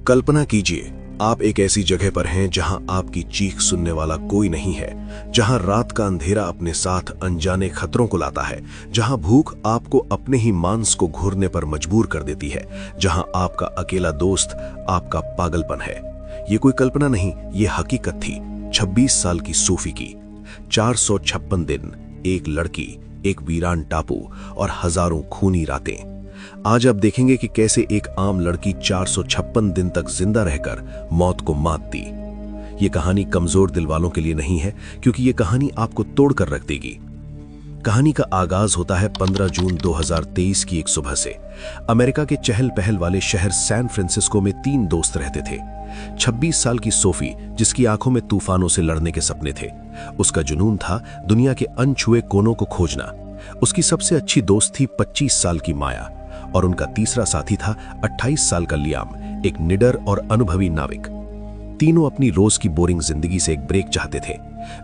कल्पना कीजिए, आप एक ऐसी जगह पर हैं जहां आपकी चीख सुनने वाला कोई नहीं है, जहां रात का अंधेरा अपने साथ अनजाने खतरों को लाता है, जहां भूख आपको अपने ही मांस को घूरने पर मजबूर कर देती है, जहां आपका अकेला दोस्त आपका पागलपन है। ये कोई कल्पना नहीं, ये हकीकत थी 26 साल की सोफी की। 456 दिन, एक लड़की, एक वीरान टापू और हजारों खूनी रातें। आज आप देखेंगे कि कैसे एक आम लड़की 456 दिन तक जिंदा रहकर मौत को मात दी। ये कहानी कमजोर दिल वालों के लिए नहीं है, क्योंकि ये कहानी आपको तोड़कर रख देगी। कहानी का आगाज होता है 15 जून 2023 की एक सुबह से। अमेरिका के चहल पहल वाले शहर सैन फ्रांसिस्को में 3 दोस्त रहते थे। 26 साल की सोफी, जिसकी आंखों में तूफानों से लड़ने के सपने थे। उसका जुनून था दुनिया के अनछुए कोनों को खोजना। उसकी सबसे अच्छी दोस्त थी 25 साल की माया, और उनका तीसरा साथी था 28 साल का लियाम, एक निडर और अनुभवी नाविक। तीनों अपनी रोज की बोरिंग जिंदगी से एक ब्रेक चाहते थे।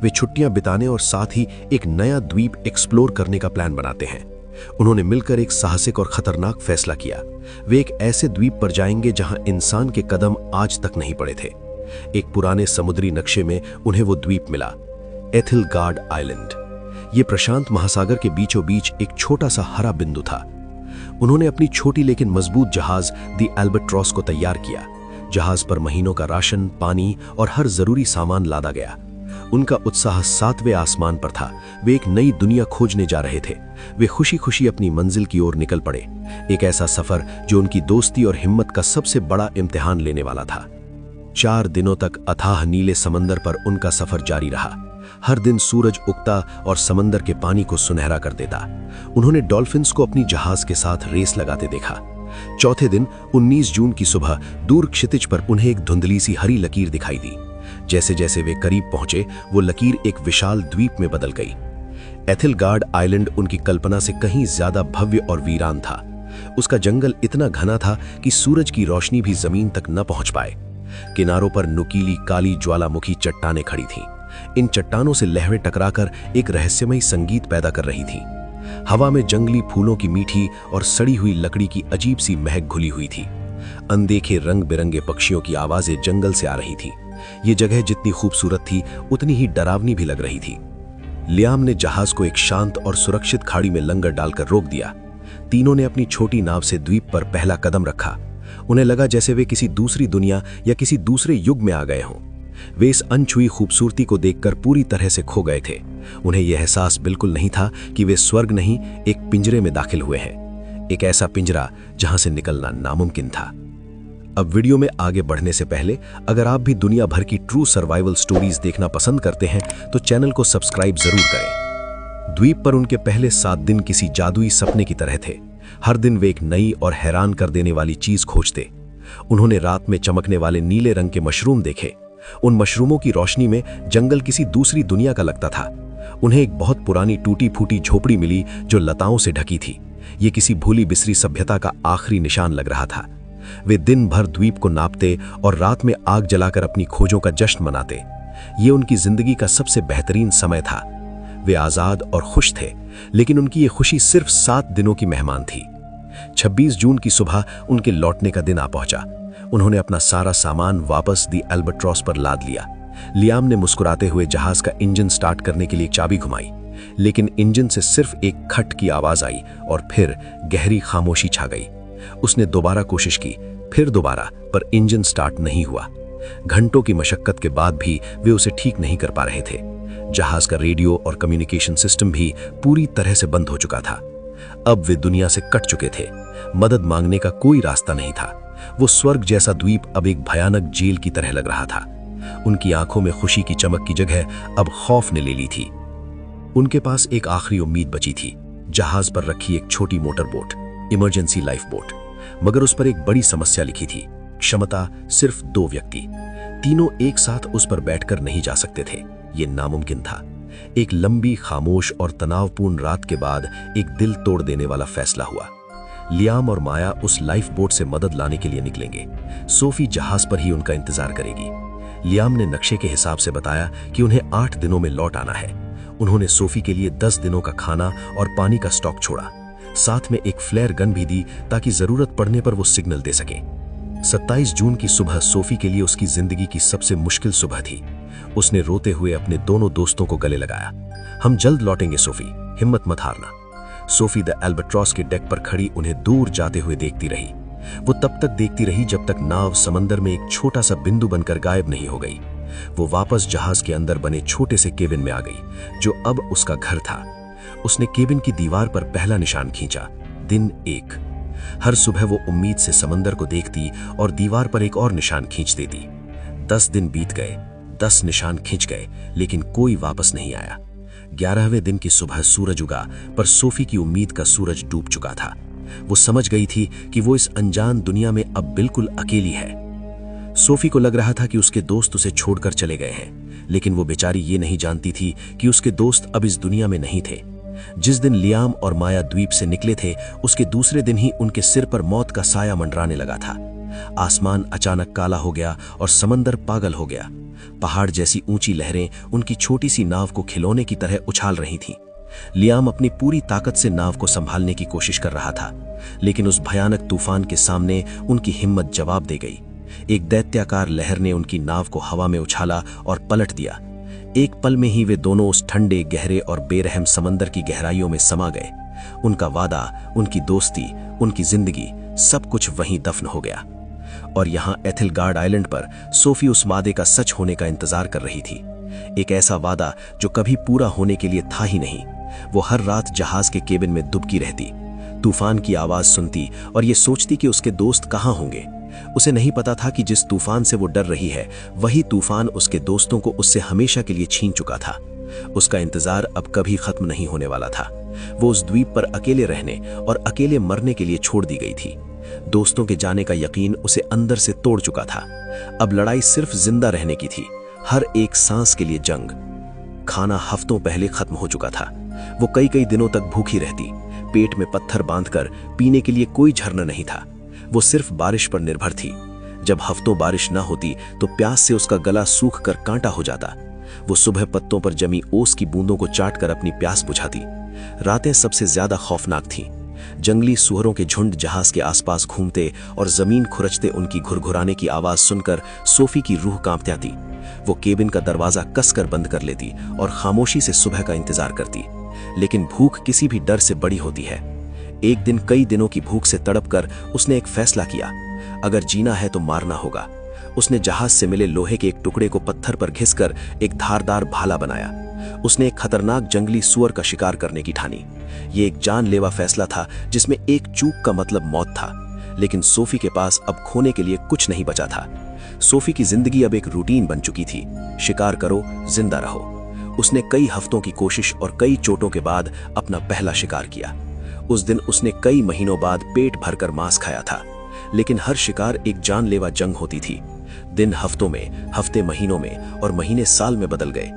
वे छुट्टियां बिताने और साथ ही एक नया द्वीप एक्सप्लोर करने का प्लान बनाते हैं। उन्होंने मिलकर एक साहसिक और खतरनाक फैसला किया। वे एक ऐसे द्वीप पर जाएंगे जहां इंसान के कदम आज तक नहीं पड़े थे। एक पुराने समुद्री नक्शे में उन्हें वो द्वीप मिला, एथिलगार्ड आइलैंड। ये प्रशांत महासागर के बीचों बीच एक छोटा सा हरा बिंदु था। उन्होंने अपनी छोटी लेकिन मजबूत जहाज दी एल्बाट्रॉस को तैयार किया। जहाज पर महीनों का राशन, पानी और हर जरूरी सामान लादा गया। उनका उत्साह 7वें आसमान पर था। वे एक नई दुनिया खोजने जा रहे थे। वे खुशी खुशी अपनी मंजिल की ओर निकल पड़े। एक ऐसा सफर जो उनकी दोस्ती और हिम्मत का सबसे बड़ा इम्तिहान लेने वाला था। 4 दिनों तक अथाह नीले समंदर पर उनका सफर जारी रहा। हर दिन सूरज उगता और समंदर के पानी को सुनहरा कर देता। उन्होंने डॉल्फिन्स को अपनी जहाज के साथ रेस लगाते देखा। चौथे दिन 19 जून की सुबह दूर क्षितिज पर उन्हें एक धुंधली सी हरी लकीर दिखाई दी। जैसे जैसे वे करीब पहुंचे, वो लकीर एक विशाल द्वीप में बदल गई। एथिलगार्ड आइलैंड उनकी कल्पना से कहीं ज्यादा भव्य और वीरान था। उसका जंगल इतना घना था कि सूरज की रोशनी भी जमीन तक न पहुंच पाए। किनारों पर नुकीली काली ज्वालामुखी चट्टानें खड़ी थीं। इन चट्टानों से लहरें टकराकर एक रहस्यमयी संगीत पैदा कर रही थीं। हवा में जंगली फूलों की मीठी और सड़ी हुई लकड़ी की अजीब सी महक घुली हुई थी। अनदेखे रंग बिरंगे पक्षियों की आवाजें जंगल से आ रही थी। ये जगह जितनी खूबसूरत थी, उतनी ही डरावनी भी लग रही थी। लियाम ने जहाज को एक शांत और सुरक्षित खाड़ी में लंगर डालकर रोक दिया। तीनों ने अपनी छोटी नाव से द्वीप पर पहला कदम रखा। उन्हें लगा जैसे वे किसी दूसरी दुनिया या किसी दूसरे युग में आ गए हों। वे इस अनछुई खूबसूरती को देखकर पूरी तरह से खो गए थे। उन्हें यह एहसास बिल्कुल नहीं था कि वे स्वर्ग नहीं, एक पिंजरे में दाखिल हुए हैं। एक ऐसा पिंजरा जहां से निकलना नामुमकिन था। अब वीडियो में आगे बढ़ने से पहले, अगर आप भी दुनिया भर की ट्रू सर्वाइवल स्टोरीज देखना पसंद करते हैं तो चैनल को सब्सक्राइब जरूर करें। द्वीप पर उनके पहले 7 दिन किसी जादुई सपने की तरह थे। हर दिन वे एक नई और हैरान कर देने वाली चीज खोजते। उन्होंने रात में चमकने वाले नीले रंग के मशरूम देखे। उन मशरूमों की रोशनी में जंगल किसी दूसरी दुनिया का लगता था। उन्हें एक बहुत पुरानी टूटी फूटी झोपड़ी मिली जो लताओं से ढकी थी। ये किसी भूली बिसरी सभ्यता का आखिरी निशान लग रहा था। वे दिन भर द्वीप को नापते और रात में आग जलाकर अपनी खोजों का जश्न मनाते। ये उनकी जिंदगी का सबसे बेहतरीन समय था। वे आजाद और खुश थे, लेकिन उनकी ये खुशी सिर्फ 7 दिनों की मेहमान थी। 26 जून की सुबह उनके लौटने का दिन आ पहुंचा। उन्होंने अपना सारा सामान वापस दी एल्बाट्रॉस पर लाद लिया। लियाम ने मुस्कुराते हुए जहाज का इंजन स्टार्ट करने के लिए चाबी घुमाई, लेकिन इंजन से सिर्फ एक खट की आवाज आई और फिर गहरी खामोशी छा गई। उसने दोबारा कोशिश की, फिर दोबारा, पर इंजन स्टार्ट नहीं हुआ। घंटों की मशक्कत के बाद भी वे उसे ठीक नहीं कर पा रहे थे। जहाज का रेडियो और कम्युनिकेशन सिस्टम भी पूरी तरह से बंद हो चुका था। अब वे दुनिया से कट चुके थे। मदद मांगने का कोई रास्ता नहीं था। वो स्वर्ग जैसा द्वीप अब एक भयानक जेल की तरह लग रहा था। उनकी आंखों में खुशी की चमक की जगह अब खौफ ने ले ली थी। उनके पास एक आखिरी उम्मीद बची थी, जहाज पर रखी एक छोटी motor boat, emergency life boat. मगर उस पर एक बड़ी समस्या लिखी थी, क्षमता सिर्फ 2 व्यक्ति। तीनों एक साथ उस पर बैठकर नहीं जा सकते थे। ये नामुमकिन था। एक लंबी, खामोश और तनावपूर्ण रात के बाद एक दिल तोड़ देने वाला फैसला हुआ। लियाम और माया उस लाइफ बोट से मदद लाने के लिए निकलेंगे। सोफी जहाज पर ही उनका इंतजार करेगी। लियाम ने नक्शे के हिसाब से बताया कि उन्हें 8 दिनों में लौट आना है। उन्होंने सोफी के लिए 10 दिनों का खाना और पानी का स्टॉक छोड़ा। साथ में एक फ्लेयर गन भी दी ताकि जरूरत पड़ने पर वो सिग्नल दे सके। 27 जून की सुबह सोफी के लिए उसकी जिंदगी की सबसे मुश्किल सुबह थी। उसने रोते हुए अपने दोनों दोस्तों को गले लगाया। हम जल्द लौटेंगे सोफी, हिम्मत मत हारना। सोफी द एल्बाट्रॉस के डेक पर खड़ी उन्हें दूर जाते हुए देखती रही। वो तब तक देखती रही जब तक नाव समंदर में एक छोटा सा बिंदु बनकर गायब नहीं हो गई। वो वापस जहाज के अंदर बने छोटे से केबिन में आ गई, जो अब उसका घर था। उसने केबिन की दीवार पर पहला निशान खींचा, दिन 1। हर सुबह वो उम्मीद से समंदर को देखती और दीवार पर एक और निशान खींच देती। 10 दिन बीत गए, 10 निशान खींच गए, लेकिन कोई वापस नहीं आया। 11वें दिन की सुबह सूरज उगा, पर सोफी की उम्मीद का सूरज डूब चुका था। वो समझ गई थी कि वो इस अनजान दुनिया में अब बिल्कुल अकेली है। सोफी को लग रहा था कि उसके दोस्त उसे छोड़कर चले गए हैं, लेकिन वो बेचारी ये नहीं जानती थी कि उसके दोस्त अब इस दुनिया में नहीं थे। जिस दिन लियाम और माया द्वीप से निकले थे, उसके दूसरे दिन ही उनके सिर पर मौत का साया मंडराने लगा था। आसमान अचानक काला हो गया और समंदर पागल हो गया। पहाड़ जैसी ऊंची लहरें उनकी छोटी सी नाव को खिलौने की तरह उछाल रही थीं। लियाम अपनी पूरी ताकत से नाव को संभालने की कोशिश कर रहा था, लेकिन उस भयानक तूफान के सामने उनकी हिम्मत जवाब दे गई। एक दैत्याकार लहर ने उनकी नाव को हवा में उछाला और पलट दिया। एक पल में ही वे दोनों उस ठंडे, गहरे और बेरहम समंदर की गहराइयों में समा गए। उनका वादा, उनकी दोस्ती, उनकी जिंदगी, सब कुछ वहीं दफन हो गया। और यहाँ एथिलगार्ड आइलैंड पर सोफी उस वादे का सच होने का इंतजार कर रही थी। एक ऐसा वादा जो कभी पूरा होने के लिए था ही नहीं। वो हर रात जहाज के केबिन में दुबकी रहती, तूफान की आवाज सुनती और ये सोचती कि उसके दोस्त कहाँ होंगे। उसे नहीं पता था कि जिस तूफान से वो डर रही है, वही तूफान उसके दोस्तों को उससे हमेशा के लिए छीन चुका था। उसका इंतजार अब कभी खत्म नहीं होने वाला था। वो उस द्वीप पर अकेले रहने और अकेले मरने के लिए छोड़ दी गई थी। दोस्तों के जाने का यकीन उसे अंदर से तोड़ चुका था। अब लड़ाई सिर्फ जिंदा रहने की थी, हर एक सांस के लिए जंग। खाना हफ्तों पहले खत्म हो चुका था। वो कई कई दिनों तक भूखी रहती, पेट में पत्थर बांधकर। पीने के लिए कोई झरना नहीं था, वो सिर्फ बारिश पर निर्भर थी। जब हफ्तों बारिश न होती तो प्यास से उसका गला सूख कर कांटा हो जाता। वो सुबह पत्तों पर जमी ओस की बूंदों को चाटकर अपनी प्यास बुझाती। रातें सबसे ज्यादा खौफनाक थीं। जंगली सूअरों के झुंड जहाज के आसपास घूमते और जमीन खुरचते उनकी घुरघुराने की आवाज सुनकर सोफी की रूह कांप जाती। वो केबिन का दरवाजा कसकर बंद कर लेती और खामोशी से सुबह का इंतजार करती। लेकिन भूख किसी भी डर से बड़ी होती है। एक दिन कई दिनों की भूख से तड़पकर उसने एक फैसला किया, अगर जीना है तो मारना होगा। उसने जहाज से मिले लोहे के एक टुकड़े को पत्थर पर घिसकर एक धारदार भाला बनाया। उसने एक खतरनाक जंगली सूअर का शिकार करने की ठानी। ये एक जानलेवा फैसला था जिसमें एक चूक का मतलब मौत था। लेकिन सोफी के पास अब खोने के लिए कुछ नहीं बचा था। सोफी की जिंदगी अब एक रूटीन बन चुकी थी, शिकार करो, जिंदा रहो। उसने कई हफ्तों की कोशिश और कई चोटों के बाद अपना पहला शिकार किया। उस दिन उसने कई महीनों बाद पेट भरकर मांस खाया था। लेकिन हर शिकार एक जानलेवा जंग होती थी। दिन हफ्तों में, हफ्ते महीनों में और महीने साल में बदल गए।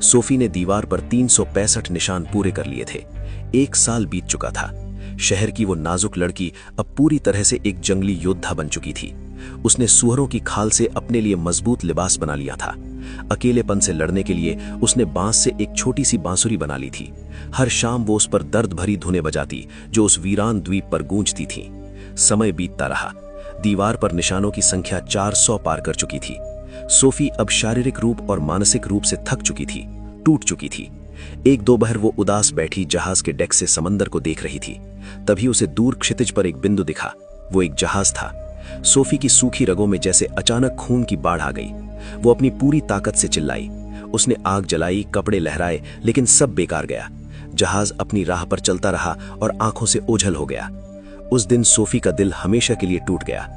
सोफी ने दीवार पर 365 निशान पूरे कर लिए थे। 1 साल बीत चुका था। शहर की वो नाजुक लड़की अब पूरी तरह से एक जंगली योद्धा बन चुकी थी। उसने सूअरों की खाल से अपने लिए मजबूत लिबास बना लिया था। अकेलेपन से लड़ने के लिए उसने बांस से एक छोटी सी बांसुरी बना ली थी। हर शाम वो उस पर दर्द भरी धुनें बजाती जो उस वीरान द्वीप पर गूंजती थीं। समय बीतता रहा। दीवार पर निशानों की संख्या 400 पार कर चुकी थी। सोफी अब शारीरिक रूप और मानसिक रूप से थक चुकी थी, टूट चुकी थी। एक दोपहर वो उदास बैठी जहाज के डेक से समंदर को देख रही थी। तभी उसे दूर क्षितिज पर एक बिंदु दिखा। वो एक जहाज था। सोफी की सूखी रगों में जैसे अचानक खून की बाढ़ आ गई। वो अपनी पूरी ताकत से चिल्लाई। उसने आग जलाई, कपड़े लहराए, लेकिन सब बेकार गया। जहाज अपनी राह पर चलता रहा और आंखों से ओझल हो गया। उस दिन सोफी का दिल हमेशा के लिए टूट गया।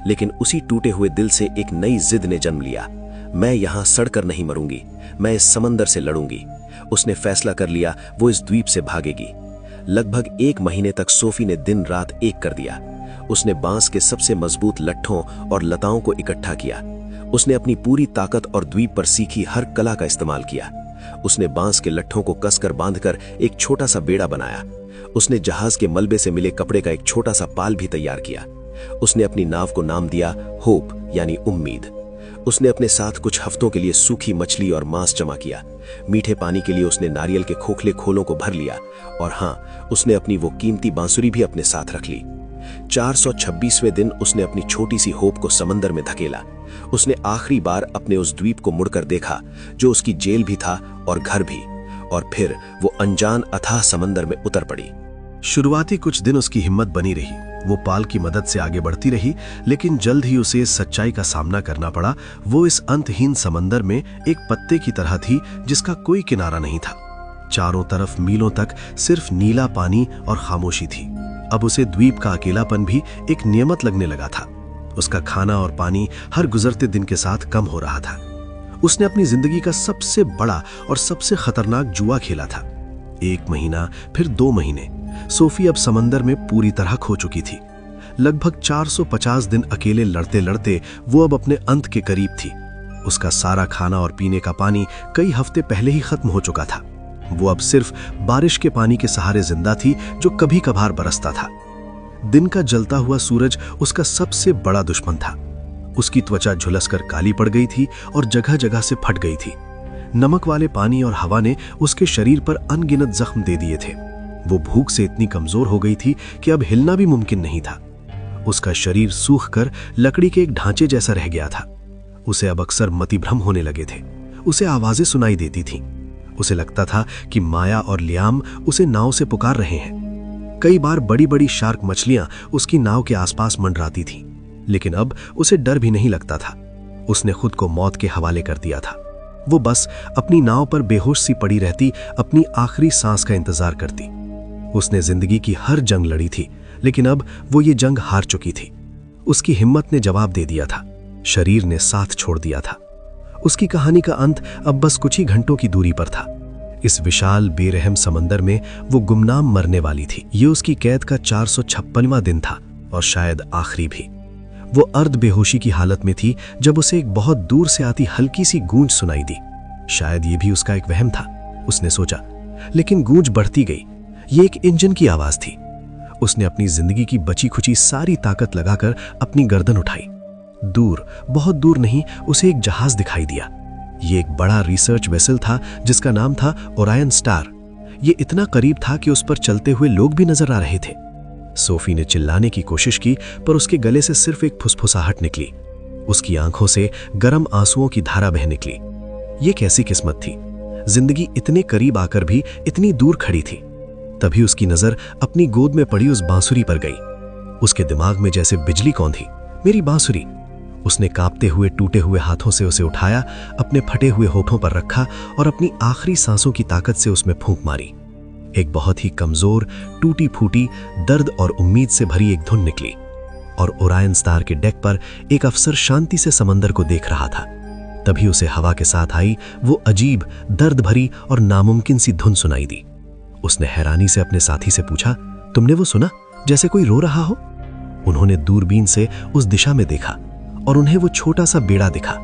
लेकिन उसी टूटे हुए दिल से एक नई जिद ने जन्म लिया। मैं यहाँ सड़कर नहीं मरूंगी, मैं इस समंदर से लड़ूंगी। उसने फैसला कर लिया, वो इस द्वीप से भागेगी। लगभग 1 महीने तक सोफी ने दिन रात एक कर दिया। उसने बांस के सबसे मजबूत लट्ठों और लताओं को इकट्ठा किया। उसने अपनी पूरी ताकत और द्वीप पर सीखी हर कला का इस्तेमाल किया। उसने बांस के लट्ठों को कसकर बांधकर एक छोटा सा बेड़ा बनाया। उसने जहाज के मलबे से मिले कपड़े का एक छोटा सा पाल भी तैयार किया। उसने अपनी नाव को नाम दिया होप, यानी उम्मीद। उसने अपने साथ कुछ हफ्तों के लिए सूखी मछली और मांस जमा किया। मीठे पानी के लिए उसने नारियल के खोखले खोलों को भर लिया। और हाँ, उसने अपनी वो कीमती बांसुरी भी अपने साथ रख ली। 426वें दिन उसने अपनी छोटी सी होप को समंदर में धकेला। उसने आखिरी बार अपने उस द्वीप को मुड़कर देखा जो उसकी जेल भी था और घर भी, और फिर वो अनजान अथाह समंदर में उतर पड़ी। शुरुआती कुछ दिन उसकी हिम्मत बनी रही, वो पाल की मदद से आगे बढ़ती रही, लेकिन जल्द ही उसे इस सच्चाई का सामना करना पड़ा। वो इस अंतहीन समंदर में एक पत्ते की तरह थी जिसका कोई किनारा नहीं था। चारों तरफ मीलों तक सिर्फ नीला पानी और खामोशी थी। अब उसे द्वीप का अकेलापन भी एक नियमत लगने लगा था। उसका खाना और पानी हर गुजरते दिन के साथ कम हो रहा था। उसने अपनी जिंदगी का सबसे बड़ा और सबसे खतरनाक जुआ खेला था। 1 महीना, फिर 2 महीने। सोफी अब समंदर में पूरी तरह खो चुकी थी। लगभग 450 दिन अकेले लड़ते लड़ते वो अब अपने अंत के करीब थी। उसका सारा खाना और पीने का पानी कई हफ्ते पहले ही खत्म हो चुका था। वो अब सिर्फ बारिश के पानी के सहारे जिंदा थी जो कभी कभार बरसता था। दिन का जलता हुआ सूरज उसका सबसे बड़ा दुश्मन था। उसकी त्वचा झुलसकर काली पड़ गई थी और जगह जगह से फट गई थी। नमक वाले पानी और हवा ने उसके शरीर पर अनगिनत जख्म दे दिए थे। वो भूख से इतनी कमजोर हो गई थी कि अब हिलना भी मुमकिन नहीं था। उसका शरीर सूखकर लकड़ी के एक ढांचे जैसा रह गया था। उसे अब अक्सर मतिभ्रम होने लगे थे। उसे आवाजें सुनाई देती थीं। उसे लगता था कि माया और लियाम उसे नाव से पुकार रहे हैं। कई बार बड़ी बड़ी शार्क मछलियां उसकी नाव के आसपास मंडराती थीं, लेकिन अब उसे डर भी नहीं लगता था। उसने खुद को मौत के हवाले कर दिया था। वो बस अपनी नाव पर बेहोश सी पड़ी रहती, अपनी आखिरी सांस का इंतजार करती। उसने जिंदगी की हर जंग लड़ी थी, लेकिन अब वो ये जंग हार चुकी थी। उसकी हिम्मत ने जवाब दे दिया था, शरीर ने साथ छोड़ दिया था। उसकी कहानी का अंत अब बस कुछ ही घंटों की दूरी पर था। इस विशाल बेरहम समंदर में वो गुमनाम मरने वाली थी। ये उसकी कैद का 456वां दिन था और शायद आखिरी भी। वो अर्ध बेहोशी की हालत में थी जब उसे एक बहुत दूर से आती हल्की सी गूंज सुनाई दी। शायद ये भी उसका एक वहम था, उसने सोचा। लेकिन गूंज बढ़ती गई। ये एक इंजन की आवाज थी। उसने अपनी जिंदगी की बची खुची सारी ताकत लगाकर अपनी गर्दन उठाई। दूर, बहुत दूर नहीं, उसे एक जहाज दिखाई दिया। ये एक बड़ा रिसर्च वेसल था जिसका नाम था ओरायन स्टार। ये इतना करीब था कि उस पर चलते हुए लोग भी नजर आ रहे थे। सोफी ने चिल्लाने की कोशिश की, पर उसके गले से सिर्फ एक फुसफुसाहट निकली। उसकी आंखों से गर्म आंसुओं की धारा बह निकली। ये कैसी किस्मत थी, जिंदगी इतने करीब आकर भी इतनी दूर खड़ी थी। तभी उसकी नजर अपनी गोद में पड़ी उस बांसुरी पर गई। उसके दिमाग में जैसे बिजली कौंधी। मेरी बांसुरी। उसने कांपते हुए टूटे हुए हाथों से उसे उठाया, अपने फटे हुए होठों पर रखा और अपनी आखिरी सांसों की ताकत से उसमें फूंक मारी। एक बहुत ही कमजोर, टूटी फूटी, दर्द और उम्मीद से भरी एक धुन निकली और ओरायन स्टार के डेक पर एक अफसर शांति से समंदर को देख रहा था। तभी उसे हवा के साथ आई वो अजीब, दर्द भरी और नामुमकिन सी धुन सुनाई दी। उसने हैरानी से अपने साथी से पूछा, तुमने वो सुना जैसे कोई रो रहा हो? उन्होंने दूरबीन से उस दिशा में देखा और उन्हें वो छोटा सा बेड़ा दिखा।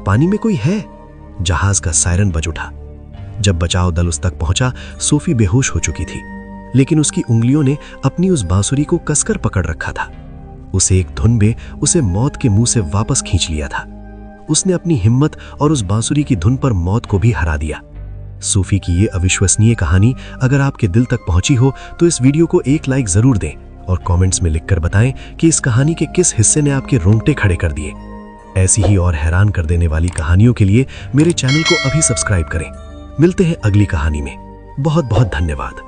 पानी में कोई है। जहाज का सायरन बज उठा। जब बचाव दल उस तक पहुंचा, सोफी बेहोश हो चुकी थी, लेकिन उसकी उंगलियों ने अपनी उस बांसुरी को कसकर पकड़ रखा था। उसे एक धुन में उसे मौत के मुंह से वापस खींच लिया था। उसने अपनी हिम्मत और उस बांसुरी की धुन पर मौत को भी हरा दिया। सूफी की ये अविश्वसनीय कहानी अगर आपके दिल तक पहुंची हो तो इस वीडियो को एक लाइक जरूर दें और कमेंट्स में लिखकर बताएं कि इस कहानी के किस हिस्से ने आपके रोंगटे खड़े कर दिए। ऐसी ही और हैरान कर देने वाली कहानियों के लिए मेरे चैनल को अभी सब्सक्राइब करें। मिलते हैं अगली कहानी में। बहुत बहुत धन्यवाद।